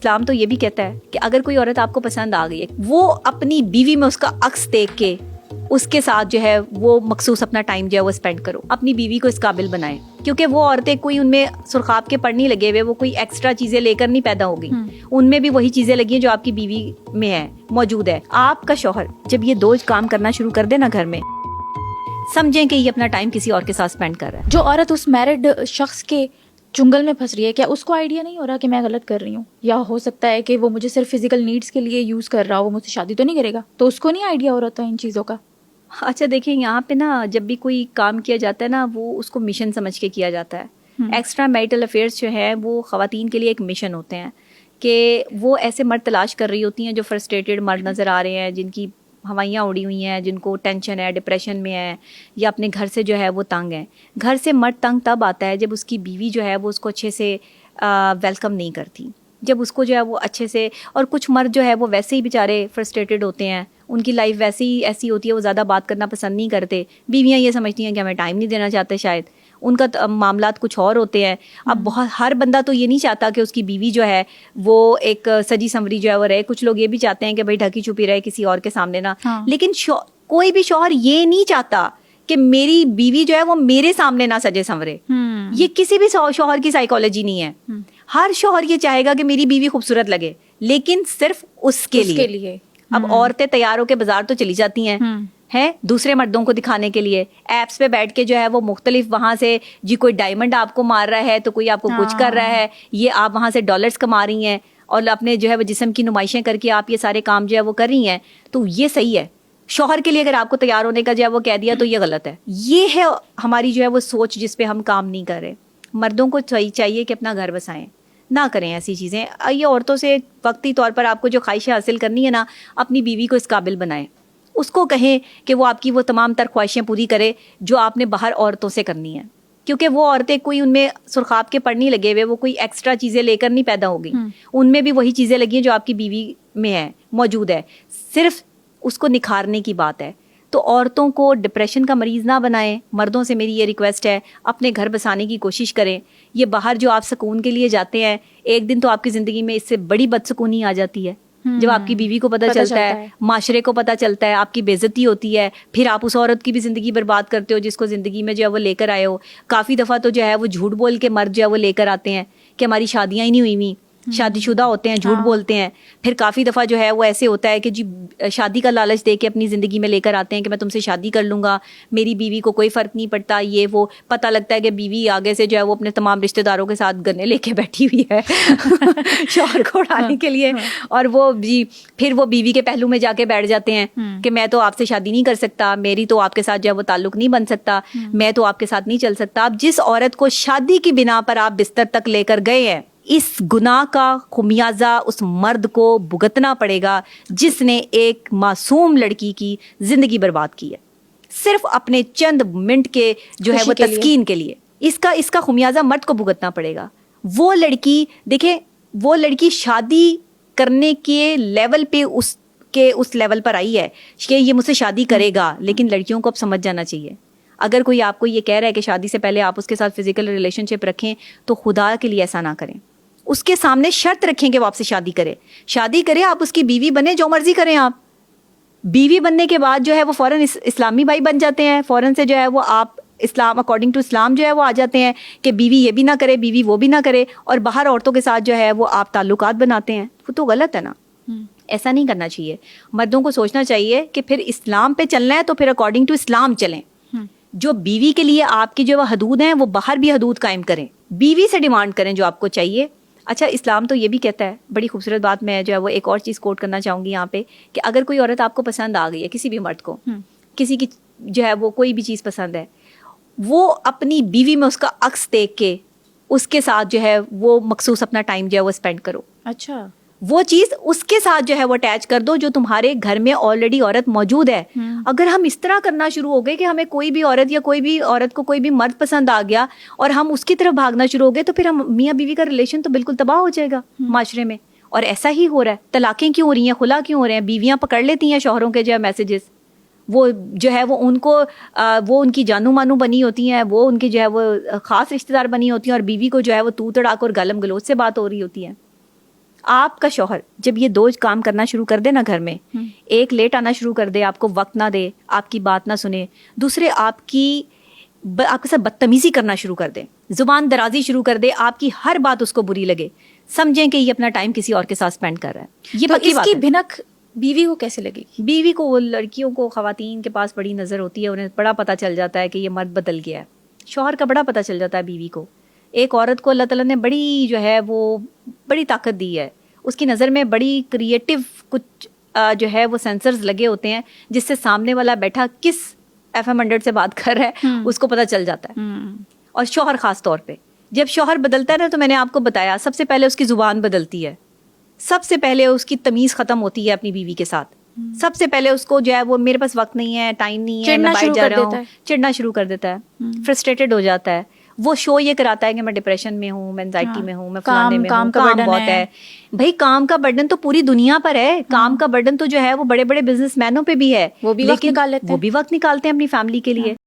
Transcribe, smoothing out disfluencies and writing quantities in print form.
اسلام تو یہ بھی کہتا ہے کہ اگر کوئی عورت آپ کو پسند آ گئی ہے, وہ اپنی بیوی میں اس کا عکس دیکھ کے اس کے ساتھ جو ہے وہ مخصوص اپنا ٹائم جو ہے وہ اسپینڈ کرو, اپنی بیوی کو اس قابل بنائیں. کیونکہ وہ عورتیں کوئی ان میں سرخاب کے پڑھ نہیں لگے ہوئے, وہ کوئی ایکسٹرا چیزیں لے کر نہیں پیدا ہو گئی, ان میں بھی وہی چیزیں لگی ہیں جو آپ کی بیوی میں ہے, موجود ہے. آپ کا شوہر جب یہ دو کام کرنا شروع کر دے نا گھر میں, سمجھیں کہ یہ اپنا ٹائم کسی اور کے ساتھ اسپینڈ کر رہا ہے. جو عورت اس میرڈ شخص کے چنگل میں پھنس رہی ہے, کیا اس کو آئیڈیا نہیں ہو رہا کہ میں غلط کر رہی ہوں؟ یا ہو سکتا ہے کہ وہ مجھے صرف فزیکل نیڈس کے لیے یوز کر رہا ہو, وہ مجھ سے شادی تو نہیں کرے گا, تو اس کو نہیں آئیڈیا ہو رہا تھا ان چیزوں کا؟ اچھا دیکھیں, یہاں پہ نا جب بھی کوئی کام کیا جاتا ہے نا, وہ اس کو مشن سمجھ کے کیا جاتا ہے. ایکسٹرا میریٹل افیئرس جو ہیں وہ خواتین کے لیے ایک مشن ہوتے ہیں کہ وہ ایسے مرد تلاش کر رہی ہوتی ہیں جو فرسٹریٹڈ مرد نظر آ رہے ہیں, جن کی ہوائیاں اڑی ہوئی ہیں, جن کو ٹینشن ہے, ڈپریشن میں ہے, یا اپنے گھر سے جو ہے وہ تنگ ہے. گھر سے مرد تنگ تب آتا ہے جب اس کی بیوی جو ہے وہ اس کو اچھے سے ویلکم نہیں کرتی, جب اس کو جو ہے وہ اچھے سے. اور کچھ مرد جو ہے وہ ویسے ہی بیچارے فرسٹریٹڈ ہوتے ہیں, ان کی لائف ویسے ہی ایسی ہوتی ہے, وہ زیادہ بات کرنا پسند نہیں کرتے. بیویاں یہ سمجھتی ہیں کہ ہمیں ٹائم نہیں دینا چاہتے, شاید ان کا معاملات کچھ اور ہوتے ہیں. اب ہر بندہ تو یہ نہیں چاہتا کہ اس کی بیوی جو ہے وہ ایک سجی سنوری جو ہے وہ رہے. کچھ لوگ یہ بھی چاہتے ہیں کہ بھائی ڈھکی چھپی رہے, کسی اور کے سامنے نہ. لیکن کوئی بھی شوہر یہ نہیں چاہتا کہ میری بیوی جو ہے وہ میرے سامنے نہ سجے سنورے. یہ کسی بھی شوہر کی سائیکالوجی نہیں ہے. ہر شوہر یہ چاہے گا کہ میری بیوی خوبصورت لگے, لیکن صرف اس کے لیے. اب عورتیں تیار ہو کے بازار تو چلی جاتی ہیں دوسرے مردوں کو دکھانے کے لیے, ایپس پہ بیٹھ کے جو ہے وہ مختلف وہاں سے جی کوئی ڈائمنڈ آپ کو مار رہا ہے, تو کوئی آپ کو کچھ کر رہا ہے, یہ آپ وہاں سے ڈالرز کما رہی ہیں اور اپنے جو ہے وہ جسم کی نمائشیں کر کے آپ یہ سارے کام جو ہے وہ کر رہی ہیں. تو یہ صحیح ہے. شوہر کے لیے اگر آپ کو تیار ہونے کا جو ہے وہ کہہ دیا تو یہ غلط ہے. یہ ہے ہماری جو ہے وہ سوچ جس پہ ہم کام نہیں کر رہے. مردوں کو چاہیے کہ اپنا گھر بسائیں, نہ کریں ایسی چیزیں. یہ عورتوں سے وقتی طور پر آپ کو جو خواہشیں حاصل کرنی ہے نا, اپنی بیوی کو اس قابل بنائیں. اس کو کہیں کہ وہ آپ کی وہ تمام تر خواہشیں پوری کرے جو آپ نے باہر عورتوں سے کرنی ہیں. کیونکہ وہ عورتیں کوئی ان میں سرخاب کے پڑھ نہیں لگے ہوئے, وہ کوئی ایکسٹرا چیزیں لے کر نہیں پیدا ہو گئی. ان میں بھی وہی چیزیں لگی ہیں جو آپ کی بیوی میں ہے, موجود ہے. صرف اس کو نکھارنے کی بات ہے. تو عورتوں کو ڈپریشن کا مریض نہ بنائیں. مردوں سے میری یہ ریکویسٹ ہے, اپنے گھر بسانے کی کوشش کریں. یہ باہر جو آپ سکون کے لیے جاتے ہیں, ایک دن تو آپ کی زندگی میں اس سے بڑی بدسکونی آ جاتی ہے جب آپ کی بیوی کو پتہ چلتا ہے, معاشرے کو پتہ چلتا ہے, آپ کی بے عزتی ہوتی ہے. پھر آپ اس عورت کی بھی زندگی برباد کرتے ہو جس کو زندگی میں جو ہے وہ لے کر آئے ہو. کافی دفعہ تو جو ہے وہ جھوٹ بول کے مرد جو ہے وہ لے کر آتے ہیں کہ ہماری شادیاں ہی نہیں ہوئی ہوئی, شادی شدہ ہوتے ہیں, جھوٹ بولتے ہیں. پھر کافی دفعہ جو ہے وہ ایسے ہوتا ہے کہ جی شادی کا لالچ دے کے اپنی زندگی میں لے کر آتے ہیں کہ میں تم سے شادی کر لوں گا, میری بیوی کو کوئی فرق نہیں پڑتا. یہ وہ پتہ لگتا ہے کہ بیوی آگے سے جو ہے وہ اپنے تمام رشتہ داروں کے ساتھ گنے لے کے بیٹھی ہوئی ہے شوہر کو اڑانے کے لیے. اور وہ جی پھر وہ بیوی کے پہلو میں جا کے بیٹھ جاتے ہیں کہ میں تو آپ سے شادی نہیں کر سکتا, میری تو آپ کے ساتھ جو ہے وہ تعلق نہیں بن سکتا, میں تو آپ کے ساتھ نہیں چل سکتا. اب جس عورت کو شادی کی بنا پر آپ بستر تک لے کر گئے ہیں, اس گناہ کا خمیازہ اس مرد کو بھگتنا پڑے گا جس نے ایک معصوم لڑکی کی زندگی برباد کی ہے, صرف اپنے چند منٹ کے جو ہے وہ تسکین کے لیے. اس کا خمیازہ مرد کو بھگتنا پڑے گا. وہ لڑکی دیکھیں, وہ لڑکی شادی کرنے کے لیول پہ اس لیول پر آئی ہے کہ یہ مجھ سے شادی کرے گا. لیکن لڑکیوں کو اب سمجھ جانا چاہیے, اگر کوئی آپ کو یہ کہہ رہا ہے کہ شادی سے پہلے آپ اس کے ساتھ فزیکل ریلیشن شپ رکھیں, تو خدا کے لیے ایسا نہ کریں. اس کے سامنے شرط رکھیں کہ وہ آپ سے شادی کرے, آپ اس کی بیوی بنے, جو مرضی کریں. آپ بیوی بننے کے بعد جو ہے وہ فوراً اسلامی بھائی بن جاتے ہیں, فوراً سے جو ہے وہ آپ اسلام اکارڈنگ ٹو اسلام جو ہے وہ آ جاتے ہیں کہ بیوی یہ بھی نہ کرے, بیوی وہ بھی نہ کرے, اور باہر عورتوں کے ساتھ جو ہے وہ آپ تعلقات بناتے ہیں. وہ تو غلط ہے نا, ایسا نہیں کرنا چاہیے. مردوں کو سوچنا چاہیے کہ پھر اسلام پہ چلنا ہے تو پھر اکارڈنگ ٹو اسلام چلیں. جو بیوی کے لیے آپ کی جو حدود ہیں وہ باہر بھی حدود قائم کریں, بیوی سے ڈیمانڈ کریں جو آپ کو چاہیے. اچھا اسلام تو یہ بھی کہتا ہے, بڑی خوبصورت بات, میں جو ہے وہ ایک اور چیز کوٹ کرنا چاہوں گی یہاں پہ, کہ اگر کوئی عورت آپ کو پسند آ گئی ہے, کسی بھی مرد کو کسی کی جو ہے وہ کوئی بھی چیز پسند ہے, وہ اپنی بیوی میں اس کا عکس دیکھ کے اس کے ساتھ جو ہے وہ مخصوص اپنا ٹائم جو ہے وہ اسپینڈ کرو. اچھا وہ چیز اس کے ساتھ جو ہے وہ اٹیچ کر دو جو تمہارے گھر میں آلریڈی عورت موجود ہے. اگر ہم اس طرح کرنا شروع ہو گئے کہ ہمیں کوئی بھی عورت یا کوئی بھی عورت کو کوئی بھی مرد پسند آ گیا اور ہم اس کی طرف بھاگنا شروع ہو گئے, تو پھر ہم میاں بیوی کا ریلیشن تو بالکل تباہ ہو جائے گا معاشرے میں. اور ایسا ہی ہو رہا ہے. طلاقیں کیوں ہو رہی ہیں, خلا کیوں ہو رہے ہیں, بیویاں پکڑ لیتی ہیں شوہروں کے جو ہے میسیجز, وہ جو ہے وہ ان کو وہ ان کی جانو مانو بنی ہوتی ہیں, وہ ان کی جو ہے وہ خاص رشتہ دار بنی ہوتی ہیں, اور بیوی کو جو ہے وہ تو تڑا کر گالم گلوچ سے بات ہو رہی ہوتی ہے. آپ کا شوہر جب یہ 2 کام کرنا شروع کر دے نا گھر میں، ایک لیٹ آنا شروع کر دے، آپ کو وقت نہ دے، آپ کی بات نہ سنے، دوسرے آپ کے ساتھ بدتمیزی کرنا شروع کر دے، زبان درازی شروع کر دے، آپ کی ہر بات اس کو بری لگے، سمجھیں کہ یہ اپنا ٹائم کسی اور کے ساتھ اسپینڈ کر رہا ہے. یہ تو پکی اس بات کی ہے. بھنک بیوی کو کیسے لگے گی؟ بیوی کو، وہ لڑکیوں کو، خواتین کے پاس بڑی نظر ہوتی ہے، انہیں بڑا پتہ چل جاتا ہے کہ یہ مرد بدل گیا ہے. شوہر کا بڑا پتہ چل جاتا ہے بیوی کو. ایک عورت کو اللہ تعالیٰ نے بڑی جو ہے وہ بڑی طاقت دی ہے، اس کی نظر میں بڑی کریٹیو کچھ جو ہے وہ سینسرز لگے ہوتے ہیں، جس سے سامنے والا بیٹھا کس FM 100 سے بات کر رہا ہے اس کو پتہ چل جاتا ہے. اور شوہر خاص طور پہ جب شوہر بدلتا ہے نا، تو میں نے آپ کو بتایا سب سے پہلے اس کی زبان بدلتی ہے، سب سے پہلے اس کی تمیز ختم ہوتی ہے اپنی بیوی کے ساتھ. سب سے پہلے اس کو جو ہے وہ میرے پاس وقت نہیں ہے، ٹائم نہیں ہے، میں باہر جا رہا ہوں، چڑنا شروع کر دیتا ہے، فرسٹریٹڈ ہو جاتا ہے. وہ شو یہ کراتا ہے کہ میں ڈپریشن میں ہوں، میں انزائٹی میں ہوں، میں فلانے میں ہوں، کام بہت ہے. بھائی کام کا برڈن تو پوری دنیا پر ہے. کام کا برڈن تو جو ہے وہ بڑے بڑے بزنس مینوں پہ بھی ہے، وہ بھی وقت نکال لیتے ہیں، وہ بھی وقت نکالتے ہیں اپنی فیملی کے لیے.